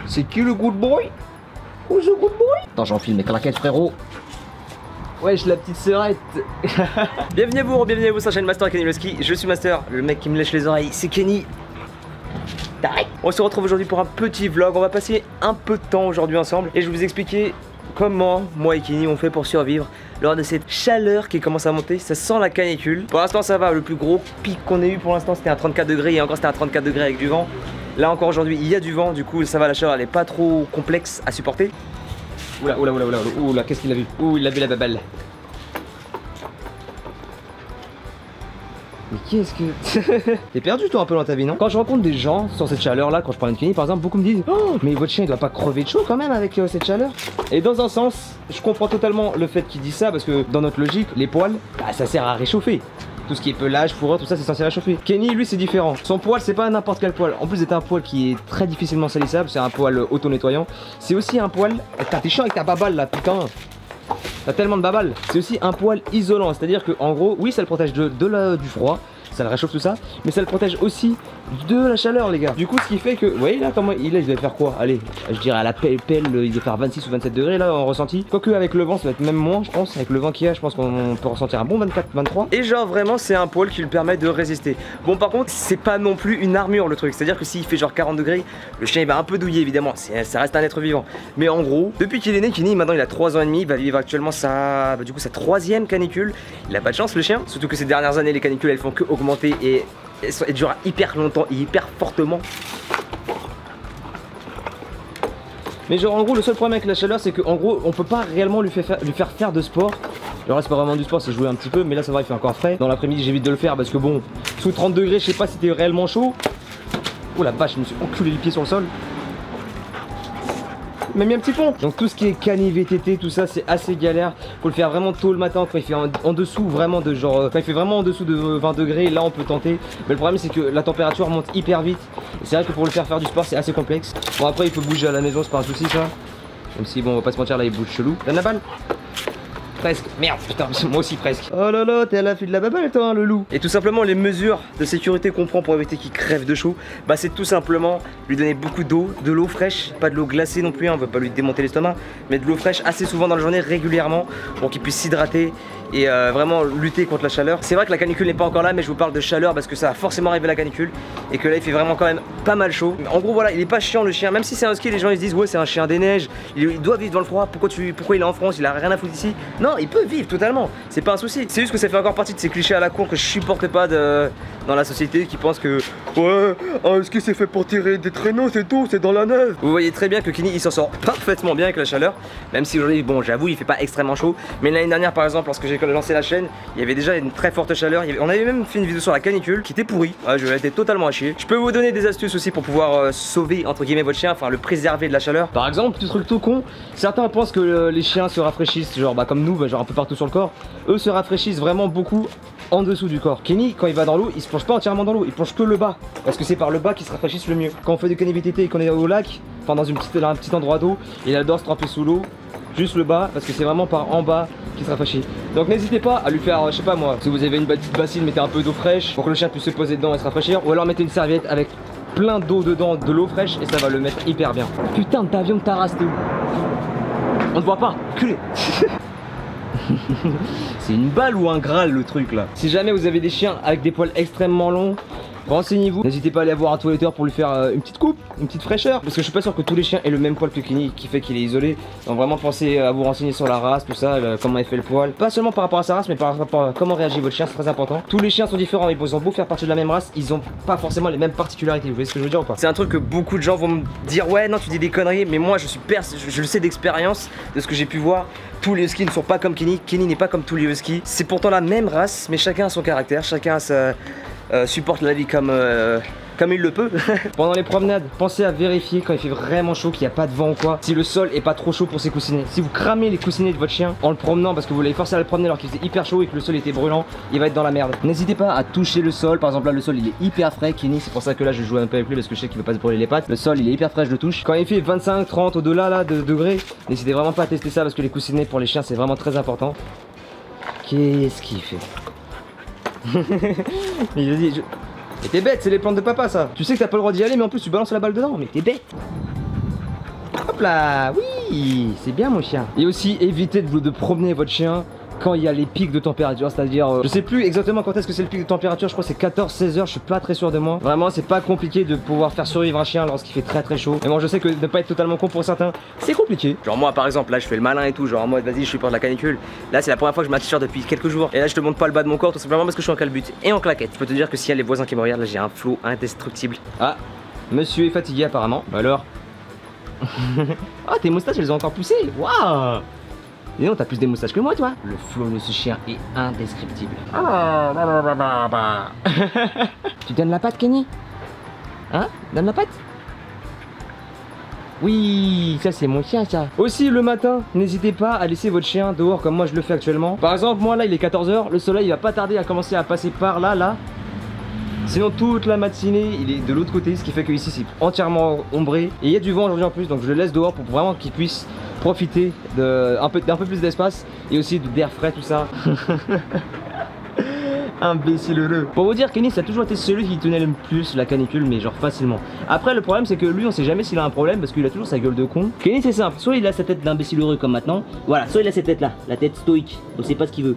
C'est qui le good boy? Who's the good boy? Attends, j'enfile mes claquettes, frérot. Wesh, la petite sœurette. Bienvenue à vous sur la chaîne Master Kenny le ski. Je suis Master, le mec qui me lèche les oreilles, c'est Kenny. On se retrouve aujourd'hui pour un petit vlog. On va passer un peu de temps aujourd'hui ensemble et je vais vous expliquer comment moi et Kenny on fait pour survivre lors de cette chaleur qui commence à monter. Ça sent la canicule. Pour l'instant ça va, le plus gros pic qu'on ait eu pour l'instant c'était à 34 degrés et encore c'était à 34 degrés avec du vent. Là encore aujourd'hui il y a du vent, du coup ça va, la chaleur elle est pas trop complexe à supporter. Oula, qu'est-ce qu'il a vu? Ouh, il a vu la baballe. Mais qu'est-ce que... T'es perdu toi un peu dans ta vie, non? Quand je rencontre des gens sur cette chaleur là, quand je parle de Kenny par exemple, beaucoup me disent oh, mais votre chien il doit pas crever de chaud quand même avec cette chaleur. Et dans un sens, je comprends totalement le fait qu'il dise ça parce que dans notre logique, les poils, bah, ça sert à réchauffer. Tout ce qui est pelage, fourrure, tout ça c'est censé réchauffer. Kenny lui c'est différent. Son poil c'est pas n'importe quel poil. En plus c'est un poil qui est très difficilement salissable, c'est un poil auto-nettoyant. C'est aussi un poil... T'es chiant avec ta baballe là, putain. T'as tellement de baballe. C'est aussi un poil isolant, c'est-à-dire que en gros, oui ça le protège du froid, ça le réchauffe tout ça, mais ça le protège aussi de la chaleur les gars. Du coup ce qui fait que, vous voyez là comment il devait faire quoi? Allez, je dirais à la pelle, il devait faire 26 ou 27 degrés là en ressenti. Quoique avec le vent ça va être même moins je pense, avec le vent qu'il y a je pense qu'on peut ressentir un bon 24, 23. Et genre vraiment c'est un poil qui lui permet de résister. Bon par contre c'est pas non plus une armure le truc, c'est-à-dire que s'il fait genre 40 degrés, le chien il va un peu douiller évidemment, ça reste un être vivant. Mais en gros, depuis qu'il est né, Kenny maintenant il a 3 ans et demi, il va vivre actuellement sa 3e canicule. Il a pas de chance le chien, surtout que ces dernières années les canicules elles font que augmenter et elles durent hyper longtemps et hyper fortement. Mais genre en gros le seul problème avec la chaleur c'est qu'en gros on peut pas réellement lui faire faire de sport. Alors là c'est pas vraiment du sport, c'est jouer un petit peu, mais là ça va, il fait encore frais. Dans l'après-midi j'évite de le faire parce que bon, sous 30 degrés je sais pas si t'es réellement chaud. Oh la vache, je me suis enculé les pieds sur le sol. Même mis un petit pont. Donc tout ce qui est cani VTT, tout ça c'est assez galère. Faut le faire vraiment tôt le matin quand il fait en dessous vraiment de genre, quand il fait vraiment en dessous de 20 degrés, là on peut tenter. Mais le problème c'est que la température monte hyper vite. Et c'est vrai que pour le faire du sport c'est assez complexe. Bon après il peut bouger à la maison, c'est pas un souci ça. Même si bon on va pas se mentir là il bouge chelou. Donne la balle. Presque, merde putain, moi aussi presque. Oh là là, t'es à l'affût de la baballe toi hein, le loup. Et tout simplement les mesures de sécurité qu'on prend pour éviter qu'il crève de chaud, bah c'est tout simplement lui donner beaucoup d'eau, de l'eau fraîche, pas de l'eau glacée non plus, hein, on veut pas lui démonter l'estomac, mais de l'eau fraîche assez souvent dans la journée, régulièrement, pour qu'il puisse s'hydrater et vraiment lutter contre la chaleur. C'est vrai que la canicule n'est pas encore là, mais je vous parle de chaleur parce que ça va forcément arriver la canicule et que là il fait vraiment quand même pas mal chaud. En gros voilà, il est pas chiant le chien, même si c'est un husky, les gens ils se disent ouais c'est un chien des neiges, il doit vivre dans le froid, pourquoi il est en France, il a rien à foutre ici. Non, il peut vivre totalement, c'est pas un souci. C'est juste que ça fait encore partie de ces clichés à la con que je supporte pas dans la société qui pense que ouais, un husky c'est fait pour tirer des traîneaux, c'est tout, c'est dans la neige. Vous voyez très bien que Kenny il s'en sort parfaitement bien avec la chaleur, même si aujourd'hui bon j'avoue il fait pas extrêmement chaud, mais l'année dernière par exemple lorsque j'ai lancé la chaîne, il y avait déjà une très forte chaleur, on avait même fait une vidéo sur la canicule qui était pourrie, ouais, je l'ai été totalement à chier. Je peux vous donner des astuces aussi pour pouvoir sauver entre guillemets votre chien, enfin le préserver de la chaleur. Par exemple, petit truc tout con, certains pensent que les chiens se rafraîchissent genre bah comme nous, bah, genre un peu partout sur le corps. Eux se rafraîchissent vraiment beaucoup en dessous du corps. Kenny quand il va dans l'eau, il se plonge pas entièrement dans l'eau, il plonge que le bas, parce que c'est par le bas qu'ils se rafraîchissent le mieux. Quand on fait du cani VTT et qu'on est au lac, enfin dans un petit endroit d'eau, il adore se tremper sous l'eau, juste le bas, parce que c'est vraiment par en bas qu'il se rafraîchit. Donc n'hésitez pas à lui faire, je sais pas moi, si vous avez une petite bassine, mettez un peu d'eau fraîche pour que le chien puisse se poser dedans et se rafraîchir, ou alors mettez une serviette avec plein d'eau dedans, de l'eau fraîche, et ça va le mettre hyper bien. Putain de t'avion de ta race, t'es où? On te voit pas, culé. C'est une balle ou un Graal le truc là. Si jamais vous avez des chiens avec des poils extrêmement longs, renseignez-vous. N'hésitez pas à aller voir un toiletteur pour lui faire une petite coupe, une petite fraîcheur. Parce que je suis pas sûr que tous les chiens aient le même poil que Kenny, qui fait qu'il est isolé. Donc vraiment pensez à vous renseigner sur la race, tout ça, comment il fait le poil. Pas seulement par rapport à sa race, mais par rapport à comment réagit votre chien, c'est très important. Tous les chiens sont différents, ils ont beau faire partie de la même race, ils ont pas forcément les mêmes particularités. Vous voyez ce que je veux dire ou pas? C'est un truc que beaucoup de gens vont me dire ouais non tu dis des conneries, mais moi je le sais d'expérience, de ce que j'ai pu voir. Tous les huskies ne sont pas comme Kenny, Kenny n'est pas comme tous les huskies. C'est pourtant la même race, mais chacun a son caractère, chacun a sa... supporte la vie comme il le peut. Pendant les promenades, pensez à vérifier quand il fait vraiment chaud qu'il n'y a pas de vent ou quoi, si le sol est pas trop chaud pour ses coussinets. Si vous cramez les coussinets de votre chien en le promenant parce que vous l'avez forcé à le promener alors qu'il faisait hyper chaud et que le sol était brûlant, il va être dans la merde. N'hésitez pas à toucher le sol, par exemple là le sol il est hyper frais, Kenny, c'est pour ça que là je joue un peu avec lui parce que je sais qu'il veut pas se brûler les pattes. Le sol il est hyper frais, je le touche. Quand il fait 25, 30 au-delà là de degrés, n'hésitez vraiment pas à tester ça parce que les coussinets pour les chiens c'est vraiment très important. Qu'est-ce qu'il fait? Il a dit mais t'es bête, c'est les plantes de papa ça. Tu sais que t'as pas le droit d'y aller mais en plus tu balances la balle dedans, mais t'es bête. Hop là, oui, c'est bien mon chien. Et aussi évitez de promener votre chien quand il y a les pics de température, c'est-à-dire je sais plus exactement quand est-ce que c'est le pic de température, je crois que c'est 14-16 heures, je suis pas très sûr de moi. Vraiment c'est pas compliqué de pouvoir faire survivre un chien lorsqu'il fait très chaud. Mais bon je sais que ne pas être totalement con pour certains, c'est compliqué. Genre moi par exemple là je fais le malin et tout, genre en mode vas-y je suis pour de la canicule. Là c'est la première fois que je mets un t-shirt depuis quelques jours. Et là je te montre pas le bas de mon corps tout simplement parce que je suis en calbut et en claquette. Je peux te dire que s'il y a les voisins qui me regardent là j'ai un flow indestructible. Ah, monsieur est fatigué apparemment. Alors ah tes moustaches elles ont encore poussé. Waouh. Et non, t'as plus des moustaches que moi, toi. Le flow de ce chien est indescriptible. Tu donnes la patte, Kenny? Hein? Donne la patte? Oui, ça c'est mon chien, ça. Aussi, le matin, n'hésitez pas à laisser votre chien dehors comme moi je le fais actuellement. Par exemple, moi là, il est 14 h, le soleil il va pas tarder à commencer à passer par là. Sinon toute la matinée il est de l'autre côté, ce qui fait que ici c'est entièrement ombré. Et il y a du vent aujourd'hui en plus, donc je le laisse dehors pour vraiment qu'il puisse profiter d'un peu plus d'espace et aussi d'air frais tout ça. Imbécile heureux. Pour vous dire, Kenny ça a toujours été celui qui tenait le plus la canicule, mais genre facilement. Après le problème c'est que lui on sait jamais s'il a un problème parce qu'il a toujours sa gueule de con. Kenny c'est simple, soit il a sa tête d'imbécile heureux comme maintenant, voilà, soit il a cette tête là, la tête stoïque, on sait pas ce qu'il veut.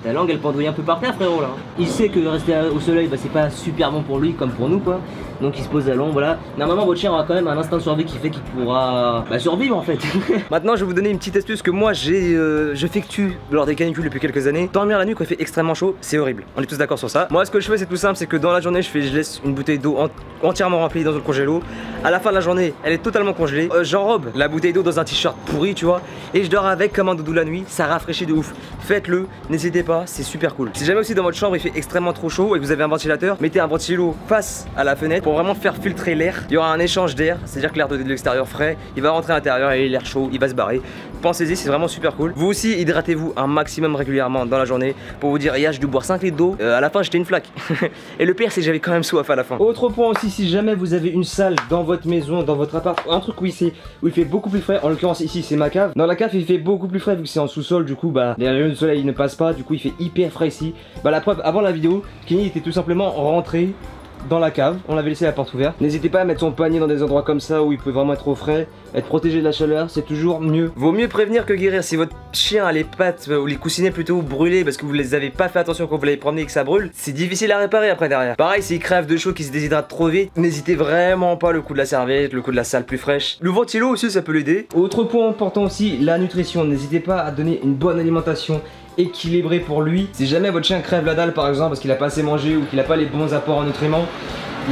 Ta langue elle pendouille un peu par terre frérot là. Il sait que rester au soleil bah, c'est pas super bon pour lui comme pour nous quoi. Donc il se pose à l'ombre, voilà. Normalement votre chien aura quand même un instinct de survie qui fait qu'il pourra survivre en fait. Maintenant je vais vous donner une petite astuce que moi j'effectue lors des canicules depuis quelques années. Dormir la nuit quand il fait extrêmement chaud, c'est horrible. On est tous d'accord sur ça. Moi ce que je fais c'est tout simple, c'est que dans la journée je laisse une bouteille d'eau entièrement remplie dans le congélo. À la fin de la journée elle est totalement congelée. J'enrobe la bouteille d'eau dans un t-shirt pourri tu vois. Et je dors avec comme un doudou la nuit, ça rafraîchit de ouf. Faites-le, n'hésitez pas, c'est super cool. Si jamais aussi dans votre chambre il fait extrêmement trop chaud et que vous avez un ventilateur, mettez un ventilo face à la fenêtre pour vraiment faire filtrer l'air. Il y aura un échange d'air, c'est-à-dire que l'air de l'extérieur frais, il va rentrer à l'intérieur et l'air chaud, il va se barrer. Pensez-y, c'est vraiment super cool. Vous aussi, hydratez-vous un maximum régulièrement dans la journée. Pour vous dire, hier j'ai dû boire 5 litres d'eau, à la fin j'étais une flaque. Et le pire c'est que j'avais quand même soif à la fin. Autre point aussi, si jamais vous avez une salle dans votre maison, dans votre appart, un truc où il fait beaucoup plus frais, en l'occurrence ici c'est ma cave. Dans la cave il fait beaucoup plus frais vu que c'est en sous-sol, du coup bah les rayons du soleil ne passent pas, du coup il fait hyper frais ici. Bah la preuve, avant la vidéo, Kenny était tout simplement rentré dans la cave, on avait laissé la porte ouverte. N'hésitez pas à mettre son panier dans des endroits comme ça où il peut vraiment être au frais, être protégé de la chaleur, c'est toujours mieux. Vaut mieux prévenir que guérir. Si votre chien a les pattes ou les coussinets plutôt brûlés parce que vous les avez pas fait attention quand vous l'avez promené et que ça brûle, c'est difficile à réparer après derrière. Pareil, s'il crève de chaud, qu'il se déshydrate trop vite, n'hésitez vraiment pas le coup de la serviette, le coup de la salle plus fraîche. Le ventilo aussi ça peut l'aider. Autre point important aussi, la nutrition. N'hésitez pas à donner une bonne alimentation équilibré pour lui. Si jamais votre chien crève la dalle par exemple parce qu'il a pas assez mangé ou qu'il a pas les bons apports en nutriments,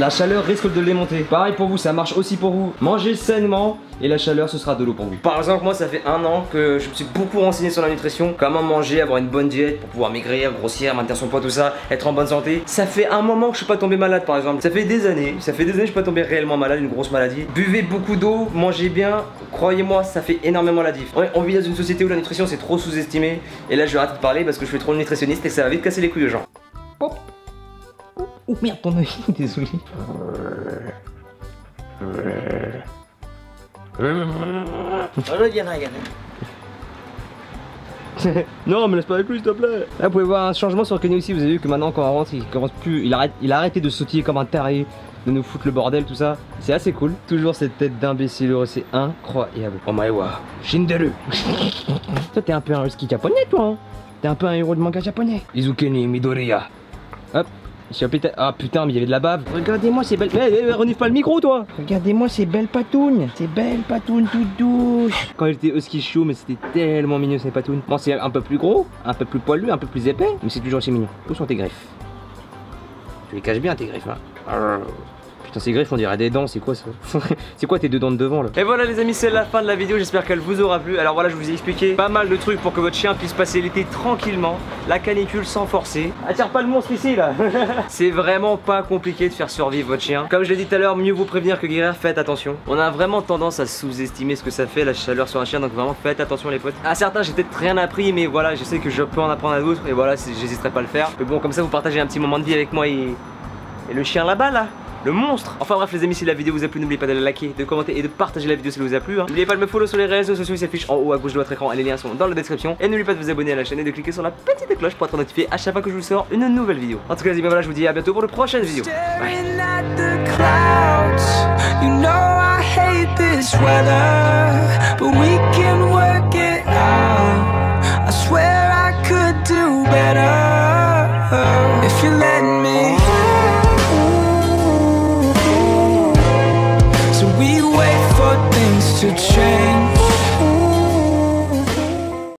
la chaleur risque de les monter. Pareil pour vous, ça marche aussi pour vous. Mangez sainement et la chaleur ce sera de l'eau pour vous. Par exemple moi ça fait 1 an que je me suis beaucoup renseigné sur la nutrition, comment manger, avoir une bonne diète pour pouvoir maigrir, grossir, maintenir son poids, tout ça, être en bonne santé. Ça fait un moment que je suis pas tombé malade par exemple. Ça fait des années que je suis pas tombé réellement malade, une grosse maladie. Buvez beaucoup d'eau, mangez bien, croyez-moi ça fait énormément la diff. On vit dans une société où la nutrition c'est trop sous-estimé. Et là je vais arrêter de parler parce que je fais trop le nutritionniste et ça va vite casser les couilles aux gens. Hop. Oh merde ton oeil, désolé. Non mais laisse pas avec lui s'il te plaît. Là vous pouvez voir un changement sur Kenny aussi, vous avez vu que maintenant quand on rentre il commence plus, il a arrêté de sautiller comme un taré, de nous foutre le bordel tout ça. C'est assez cool. Toujours cette tête d'imbécile heureux, c'est incroyable. Oh my wow. Shinderu. Toi t'es un peu un husky japonais toi hein. T'es un peu un héros de manga japonais. Izukeni Midoriya. Hop. Ah putain mais il y avait de la bave. Regardez-moi ces belles... renifle pas le micro toi. Regardez-moi ces belles patounes. Ces belles patounes toutes douces. Quand j'étais husky chaud mais c'était tellement mignon ces patounes. Bon c'est un peu plus gros, un peu plus poilu, un peu plus épais, mais c'est toujours aussi mignon. Où sont tes griffes? Tu les caches bien tes griffes hein. Putain ces griffes on dirait des dents, c'est quoi ça? C'est quoi tes deux dents de devant là? Et voilà les amis, c'est la fin de la vidéo, j'espère qu'elle vous aura plu. Alors voilà, je vous ai expliqué pas mal de trucs pour que votre chien puisse passer l'été tranquillement, la canicule sans forcer. Attire pas le monstre ici là. C'est vraiment pas compliqué de faire survivre votre chien. Comme je l'ai dit tout à l'heure, mieux vaut prévenir que guérir, faites attention. On a vraiment tendance à sous-estimer ce que ça fait la chaleur sur un chien, donc vraiment faites attention les potes. À certains j'ai peut-être rien appris, mais voilà, je sais que je peux en apprendre à d'autres, et voilà, j'hésiterai pas à le faire. Mais bon, comme ça vous partagez un petit moment de vie avec moi et le chien là-bas là. Le monstre. Enfin bref les amis, si la vidéo vous a plu, n'oubliez pas de la liker, de commenter et de partager la vidéo si elle vous a plu hein. N'oubliez pas de me follow sur les réseaux sociaux, ils s'affichent en haut à gauche de votre écran et les liens sont dans la description. Et n'oubliez pas de vous abonner à la chaîne et de cliquer sur la petite cloche pour être notifié à chaque fois que je vous sors une nouvelle vidéo. En tout cas les amis, voilà, je vous dis à bientôt pour une prochaine vidéo. Bye. this weather, but we can work it out. I swear I could do better if you let me.